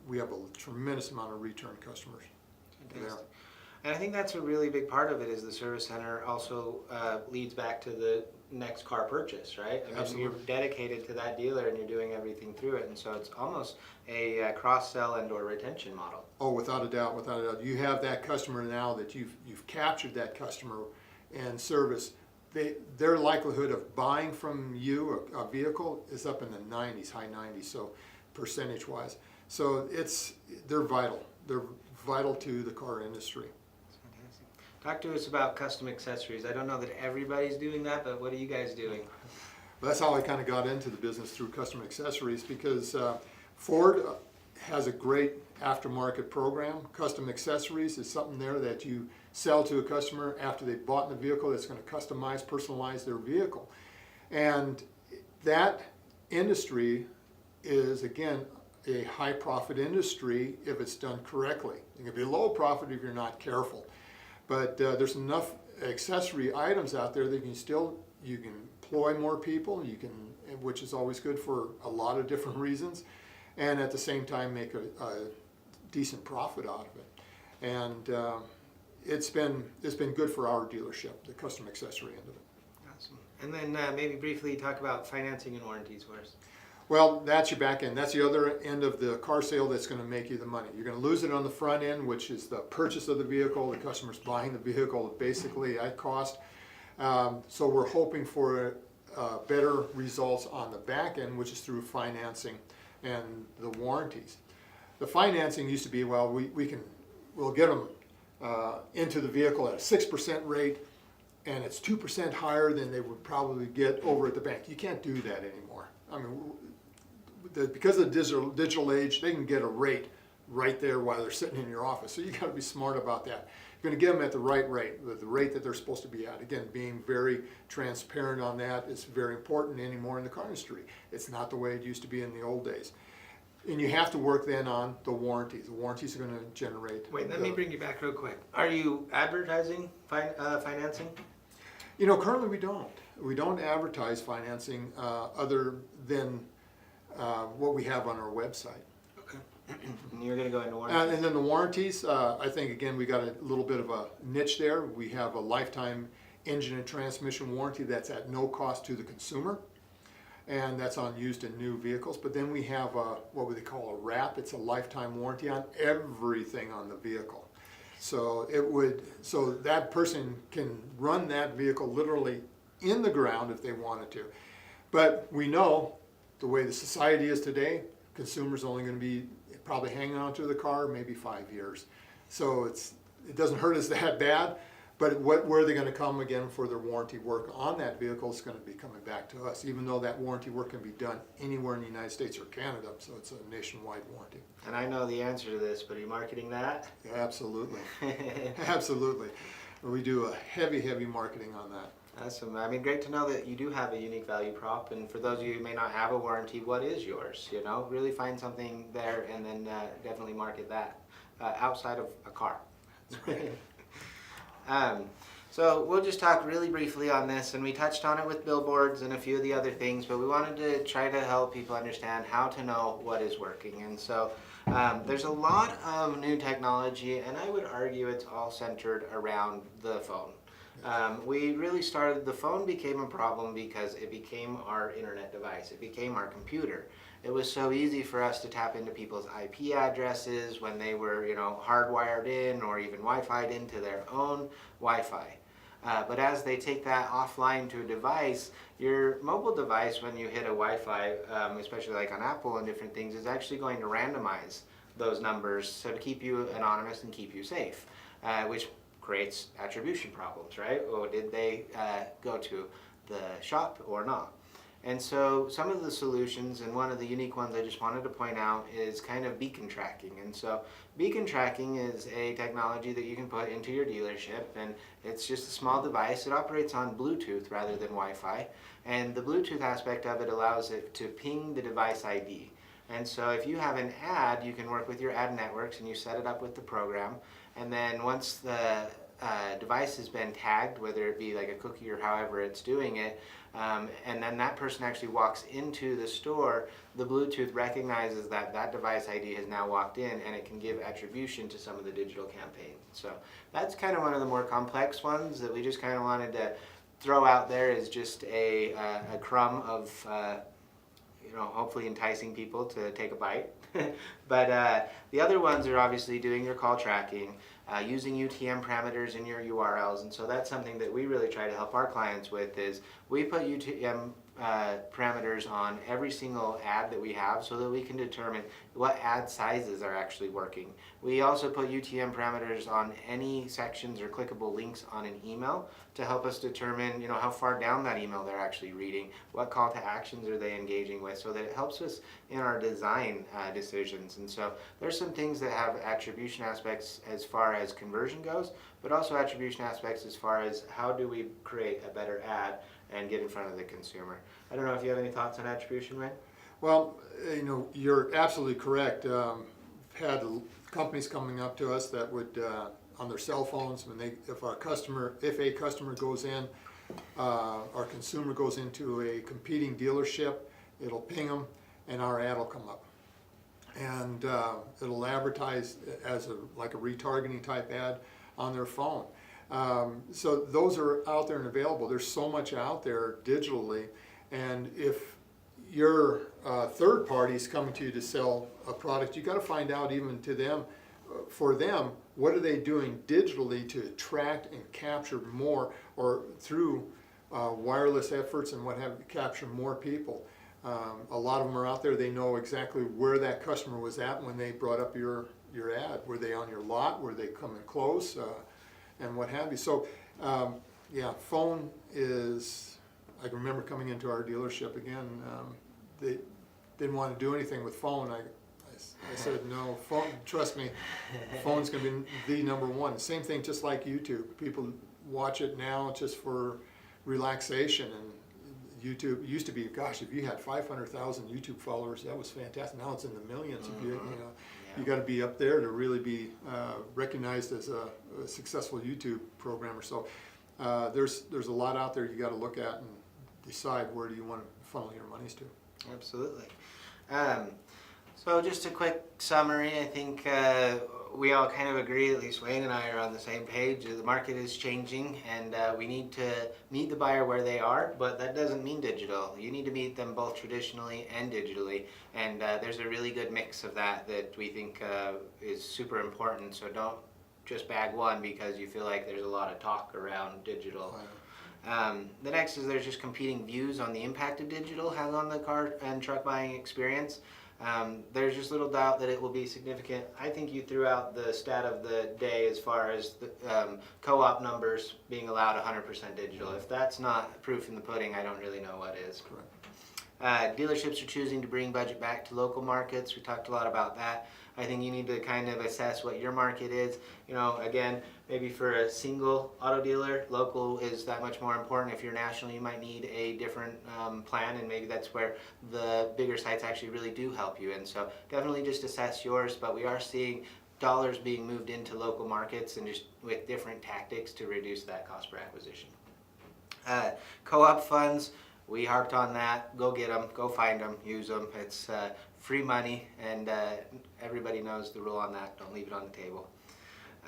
we have a tremendous amount of return customers there. And I think that's a really big part of it, is the service center also leads back to the next car purchase, right? I mean, Absolutely. you're dedicated to that dealer and you're doing everything through it, and so it's almost a cross-sell and or retention model. Oh, without a doubt, without a doubt. You have that customer now that you've captured that customer and service. Their likelihood of buying from you a vehicle is up in the 90s, high 90s, so percentage-wise. So they're vital. They're vital to the car industry. Talk to us about custom accessories. I don't know that everybody's doing that, but what are you guys doing? Well, that's how I kind of got into the business, through custom accessories, because Ford has a great aftermarket program. Custom accessories is something there that you sell to a customer after they've bought the vehicle, that's going to customize, personalize their vehicle. And that industry is, again, a high profit industry if it's done correctly. It can be low profit if you're not careful. But there's enough accessory items out there that you can employ more people, which is always good for a lot of different reasons, and at the same time make a decent profit out of it. And it's been good for our dealership, the custom accessory end of it. Awesome. And then maybe briefly talk about financing and warranties for us. Well, that's your back end. That's the other end of the car sale that's going to make you the money. You're going to lose it on the front end, which is the purchase of the vehicle. The customer's buying the vehicle basically at cost. So we're hoping for better results on the back end, which is through financing and the warranties. The financing used to be, well, we'll get them into the vehicle at a 6% rate, and it's 2% higher than they would probably get over at the bank. You can't do that anymore. I mean, because of the digital age, they can get a rate right there while they're sitting in your office. So you got to be smart about that. You're going to get them at the right rate, the rate that they're supposed to be at. Again, being very transparent on that is very important anymore in the car industry. It's not the way it used to be in the old days. And you have to work then on the warranties. The warranties are going to generate. Wait, let me bring you back real quick. Are you advertising financing? You know, currently we don't. We don't advertise financing other than what we have on our website. Okay. And you're going to go into warranties? And then the warranties, I think, again, we got a little bit of a niche there. We have a lifetime engine and transmission warranty that's at no cost to the consumer. And that's on used and new vehicles. But then we have what would they call a wrap. It's a lifetime warranty on everything on the vehicle. So so that person can run that vehicle literally in the ground if they wanted to. But we know the way the society is today, consumers only going to be probably hanging on to the car maybe 5 years. So it doesn't hurt us that bad. But where are they going to come again for their warranty work on that vehicle is going to be coming back to us, even though that warranty work can be done anywhere in the United States or Canada, so it's a nationwide warranty. And I know the answer to this, but are you marketing that? Yeah, absolutely. Absolutely. We do a heavy marketing on that. Awesome. I mean, great to know that you do have a unique value prop. And for those of you who may not have a warranty, what is yours? You know, really find something there and then definitely market that outside of a car. So we'll just talk really briefly on this, and we touched on it with Billboards and a few of the other things, but we wanted to try to help people understand how to know what is working. And so there's a lot of new technology, and I would argue it's all centered around the phone. We really the phone became a problem because it became our internet device. It became our computer. It was so easy for us to tap into people's IP addresses when they were, hardwired in or even Wi-Fi'd into their own Wi-Fi. But as they take that offline to a device, your mobile device, when you hit a Wi-Fi, especially like on Apple and different things, is actually going to randomize those numbers so to keep you anonymous and keep you safe, which creates attribution problems, right? Or did they go to the shop or not? And so some of the solutions, and one of the unique ones I just wanted to point out, is kind of beacon tracking. And so beacon tracking is a technology that you can put into your dealership, and it's just a small device. It operates on Bluetooth rather than Wi-Fi, and the Bluetooth aspect of it allows it to ping the device ID. And so if you have an ad, you can work with your ad networks and you set it up with the program, and then once the device has been tagged, whether it be like a cookie or however it's doing it, and then that person actually walks into the store, the Bluetooth recognizes that that device ID has now walked in, and it can give attribution to some of the digital campaign. So that's kind of one of the more complex ones that we just kind of wanted to throw out there as just a crumb of hopefully enticing people to take a bite. But the other ones are obviously doing your call tracking, using UTM parameters in your URLs, and so that's something that we really try to help our clients with. Is we put UTM parameters on every single ad that we have so that we can determine what ad sizes are actually working. We also put UTM parameters on any sections or clickable links on an email to help us determine how far down that email they're actually reading, what call to actions are they engaging with, so that it helps us in our design decisions. And so there's some things that have attribution aspects as far as conversion goes, but also attribution aspects as far as how do we create a better ad and get in front of the consumer. I don't know if you have any thoughts on attribution, Ray? Well, you're absolutely correct. Had companies coming up to us that would, on their cell phones, if a customer goes in, our consumer goes into a competing dealership, it'll ping them, and our ad will come up, and it'll advertise as like a retargeting type ad on their phone. So those are out there and available. There's so much out there digitally, and if your third party's coming to you to sell a product, you got to find out even to them, for them, what are they doing digitally to attract and capture more, or through wireless efforts and what have you, capture more people. A lot of them are out there. They know exactly where that customer was at when they brought up your ad. Were they on your lot? Were they coming close? And what have you. So, phone is, I can remember coming into our dealership again, they didn't want to do anything with phone. I I said, no, phone, trust me, phone's gonna be the number one. Same thing, just like YouTube. People watch it now just for relaxation, and YouTube used to be, gosh, if you had 500,000 YouTube followers, that was fantastic. Now it's in the millions. If you got to be up there to really be recognized as a successful YouTube programmer. So there's a lot out there you got to look at and decide where do you want to funnel your monies to. Absolutely. So just a quick summary. I think we all kind of agree, at least Wayne and I are on the same page. The market is changing, and we need to meet the buyer where they are, but that doesn't mean digital. You need to meet them both traditionally and digitally, and there's a really good mix of that we think is super important. So don't just bag one because you feel like there's a lot of talk around digital. The next is there's just competing views on the impact of digital has on the car and truck buying experience. There's just little doubt that it will be significant. I think you threw out the stat of the day as far as the co-op numbers being allowed 100% digital. If that's not proof in the pudding, I don't really know what is. Correct. Dealerships are choosing to bring budget back to local markets. We talked a lot about that. I think you need to kind of assess what your market is. You know, again, maybe for a single auto dealer, local is that much more important. If you're national, you might need a different plan, and maybe that's where the bigger sites actually really do help you. And so definitely just assess yours, but we are seeing dollars being moved into local markets and just with different tactics to reduce that cost per acquisition. Co-op funds, we harped on that. Go get them, go find them, use them. It's free money, and everybody knows the rule on that. Don't leave it on the table.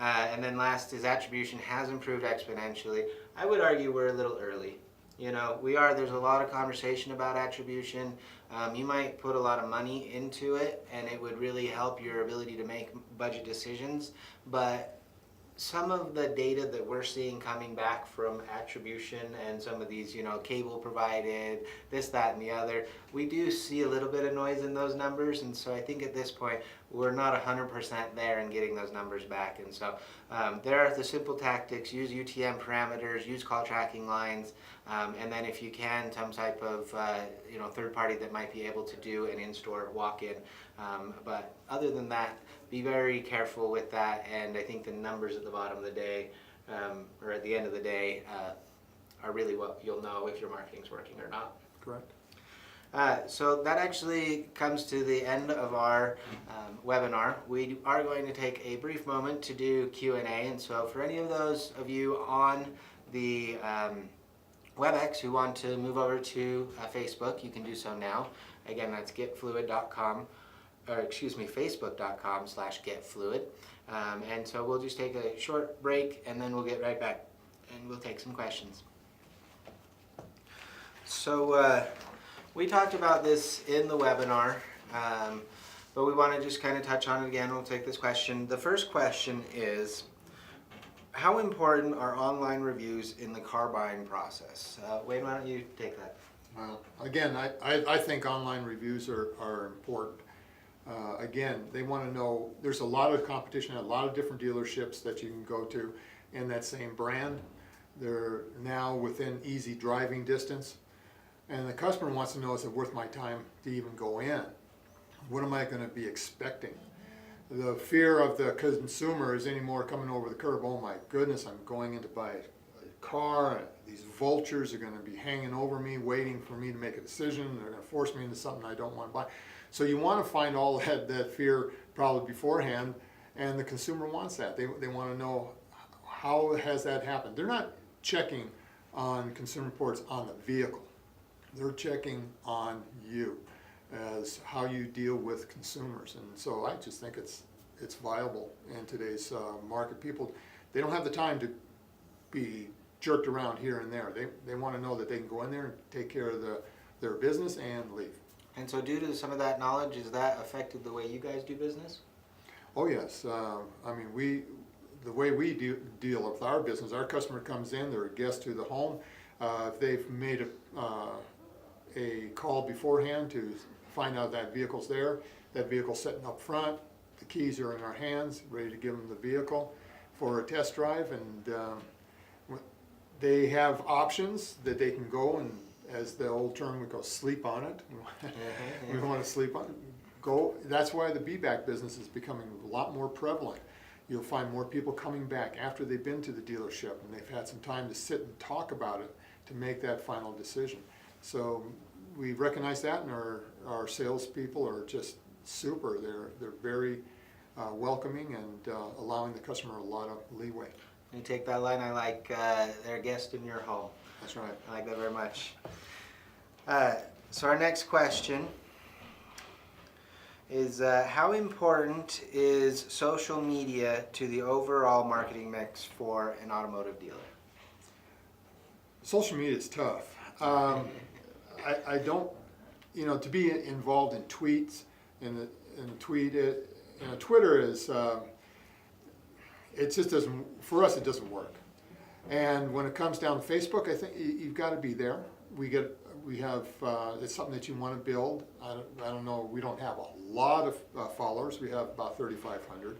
And then last is attribution has improved exponentially. I would argue we're a little early. You know, there's a lot of conversation about attribution. You might put a lot of money into it, and it would really help your ability to make budget decisions, but some of the data that we're seeing coming back from attribution and some of these, cable provided, this, that, and the other, we do see a little bit of noise in those numbers. And so I think at this point, we're not 100% there in getting those numbers back. And so there are the simple tactics: use UTM parameters, use call tracking lines, and then if you can, some type of, third party that might be able to do an in-store walk-in. But other than that, be very careful with that, and I think the numbers at the bottom of the day, or at the end of the day, are really what you'll know if your marketing's working or not. Correct. So that actually comes to the end of our webinar. We are going to take a brief moment to do Q&A, and so for any of those of you on the WebEx who want to move over to Facebook, you can do so now. Again, that's getfluid.com. Facebook.com/getfluid. And so we'll just take a short break, and then we'll get right back and we'll take some questions. So we talked about this in the webinar, but we want to just kind of touch on it again. We'll take this question. The first question is, how important are online reviews in the car buying process? Wayne, why don't you take that? Well, again, I think online reviews are important. Again, they want to know, there's a lot of competition, a lot of different dealerships that you can go to in that same brand. They're now within easy driving distance, and the customer wants to know, is it worth my time to even go in? What am I going to be expecting? The fear of the consumer is anymore coming over the curb. Oh my goodness, I'm going in to buy a car. These vultures are going to be hanging over me, waiting for me to make a decision. They're going to force me into something I don't want to buy. So you want to find all that fear probably beforehand, and the consumer wants that. They want to know, how has that happened? They're not checking on consumer reports on the vehicle. They're checking on you as how you deal with consumers. And so I just think it's viable in today's market. People, they don't have the time to be jerked around here and there. They want to know that they can go in there and take care of their business and leave. And so due to some of that knowledge, has that affected the way you guys do business? Oh yes. The way we deal with our business, our customer comes in, they're a guest to the home. If they've made a call beforehand to find out that vehicle's there, that vehicle's sitting up front, the keys are in our hands, ready to give them the vehicle for a test drive, and they have options that they can go and, as the old term would go, sleep on it. We want to sleep on it. That's why the be-back business is becoming a lot more prevalent. You'll find more people coming back after they've been to the dealership and they've had some time to sit and talk about it to make that final decision. So we recognize that, and our salespeople are just super. They're very welcoming and allowing the customer a lot of leeway. You take that line, I like they're a guest in your home. That's right. I like that very much. So our next question is how important is social media to the overall marketing mix for an automotive dealer? Social media is tough. I don't, to be involved in tweets Twitter is, it just doesn't, for us it doesn't work. And when it comes down to Facebook, I think you've got to be there. We have, it's something that you want to build. I don't know, we don't have a lot of followers. We have about 3,500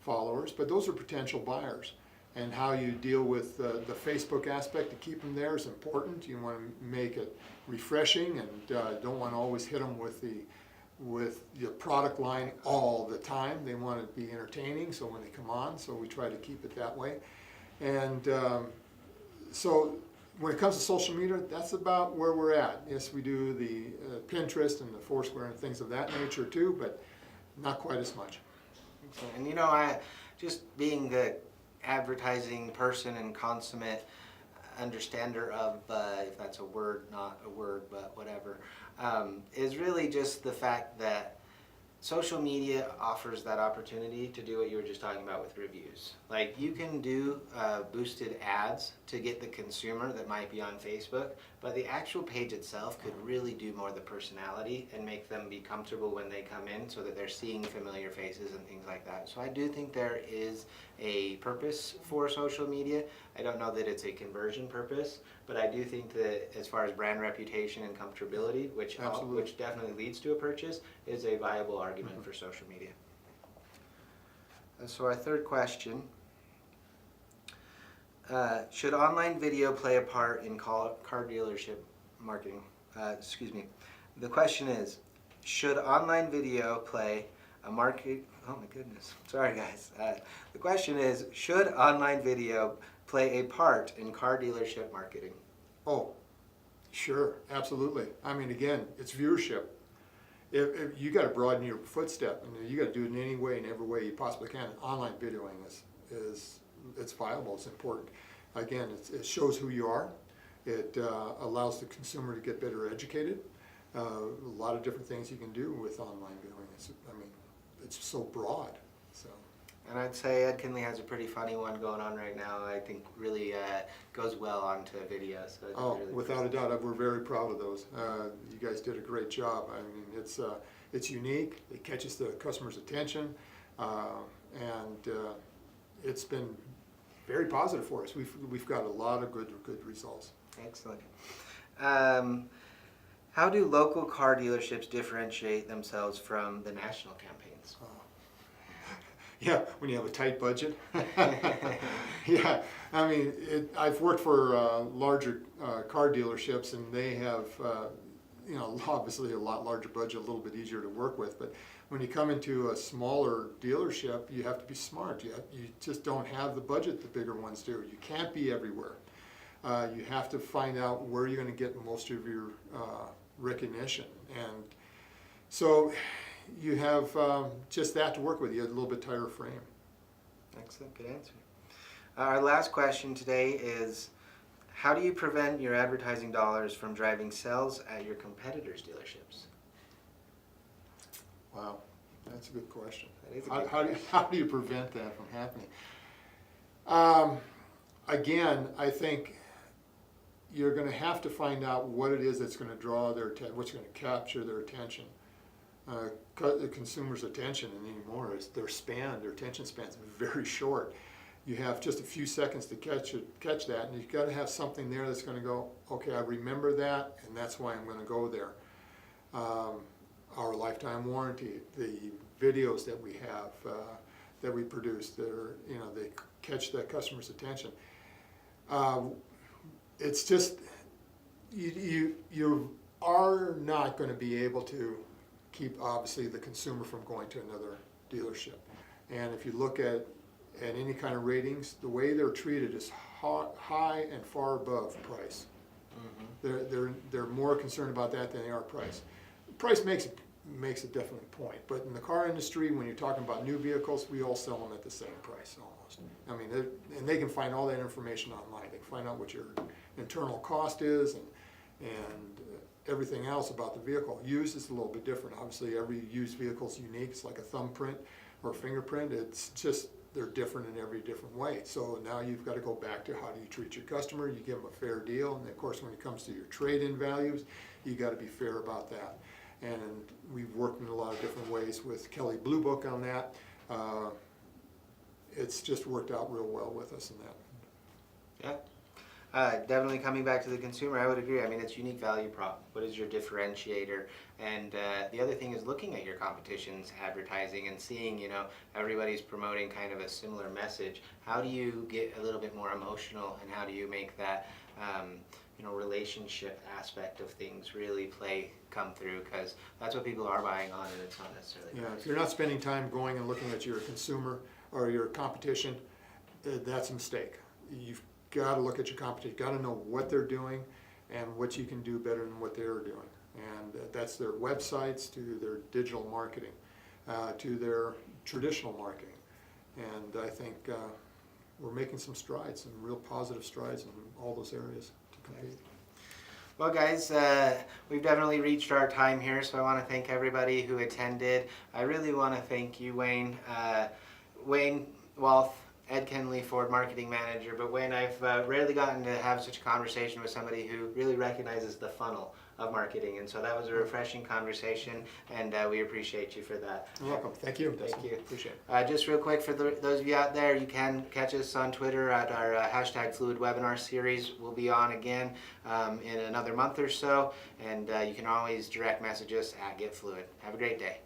followers, but those are potential buyers. And how you deal with the Facebook aspect to keep them there is important. You want to make it refreshing and don't want to always hit them with the product line all the time. They want to be entertaining, so when they come on, so we try to keep it that way. And so when it comes to social media, that's about where we're at. Yes, we do the Pinterest and the Foursquare and things of that nature too, but not quite as much. And I just being the advertising person and consummate understander of, if that's a word, not a word, but whatever, is really just the fact that social media offers that opportunity to do what you were just talking about with reviews. Like, you can do boosted ads to get the consumer that might be on Facebook, but the actual page itself could really do more of the personality and make them be comfortable when they come in so that they're seeing familiar faces and things like that. So I do think there is a purpose for social media. I don't know that it's a conversion purpose, but I do think that as far as brand reputation and comfortability, which definitely leads to a purchase, is a viable argument for social media. So our third question, should online video play a part in car dealership marketing? The question is, should online video play a market? Oh my goodness, sorry guys. The question is, should online video play a part in car dealership marketing? Oh, sure, absolutely. I mean, again, it's viewership. If you got to broaden your footstep, and you got to do it in any way, in every way you possibly can. Online videoing is it's viable. It's important. Again, it shows who you are. It allows the consumer to get better educated. A lot of different things you can do with online viewing. It's so broad. So. And I'd say Ed Kenley has a pretty funny one going on right now. I think really goes well onto video. So really without a doubt, we're very proud of those. You guys did a great job. I mean, it's unique. It catches the customer's attention, and it's been very positive for us. We've got a lot of good results. Excellent. How do local car dealerships differentiate themselves from the national campaigns? Yeah, when you have a tight budget. Yeah, I mean, I've worked for larger car dealerships, and they have, obviously a lot larger budget, a little bit easier to work with. But when you come into a smaller dealership, you have to be smart. You just don't have the budget the bigger ones do. You can't be everywhere. You have to find out where you're going to get most of your recognition. And so you have just that to work with. You have a little bit tighter frame. Excellent, good answer. Our last question today is, how do you prevent your advertising dollars from driving sales at your competitors' dealerships? Wow, that's a good question. That is a good question. How do you prevent that from happening? Again, I think you're going to have to find out what it is that's going to draw their attention, what's going to capture their attention. The consumer's attention anymore is their attention span's very short. You have just a few seconds to catch that, and you've got to have something there that's going to go, okay, I remember that, and that's why I'm going to go there. Our lifetime warranty, the videos that we have, that we produce, they catch that customer's attention. It's just, you are not going to be able to keep obviously the consumer from going to another dealership. And if you look at any kind of ratings, the way they're treated is high and far above price. They're more concerned about that than they are price. Price makes a definite point, but in the car industry, when you're talking about new vehicles, we all sell them at the same price almost. I mean, and they can find all that information online. They can find out what your internal cost is and everything else about the vehicle. Used is a little bit different. Obviously, every used vehicle is unique. It's like a thumbprint or a fingerprint. It's just they're different in every different way. So now you've got to go back to how do you treat your customer. You give them a fair deal, and of course, when it comes to your trade-in values, you got to be fair about that. And we've worked in a lot of different ways with Kelley Blue Book on that. It's just worked out real well with us in that. Yeah. Definitely coming back to the consumer, I would agree. I mean, it's unique value prop. What is your differentiator? And the other thing is looking at your competition's advertising and seeing, you know, everybody's promoting kind of a similar message. How do you get a little bit more emotional, and how do you make that you know, relationship aspect of things really come through, because that's what people are buying on, and it's not necessarily Yeah, if you're not spending time going and looking at your consumer or your competition, that's a mistake. You've got to look at your competition. You've got to know what they're doing and what you can do better than what they're doing. And that's their websites, to their digital marketing, to their traditional marketing. And I think we're making some strides, some real positive strides in all those areas to compete. Well, guys, we've definitely reached our time here, so I want to thank everybody who attended. I really want to thank you, Wayne. Wayne Walth, Ed Kenley Ford Marketing Manager. But Wayne, I've rarely gotten to have such a conversation with somebody who really recognizes the funnel of marketing, and so that was a refreshing conversation, and we appreciate you for that. You're welcome. Thank you. Thank you. Appreciate it. Just real quick, for those of you out there, you can catch us on Twitter at our #Fluid webinar series. We'll be on again in another month or so, and you can always direct message us at Get Fluid. Have a great day.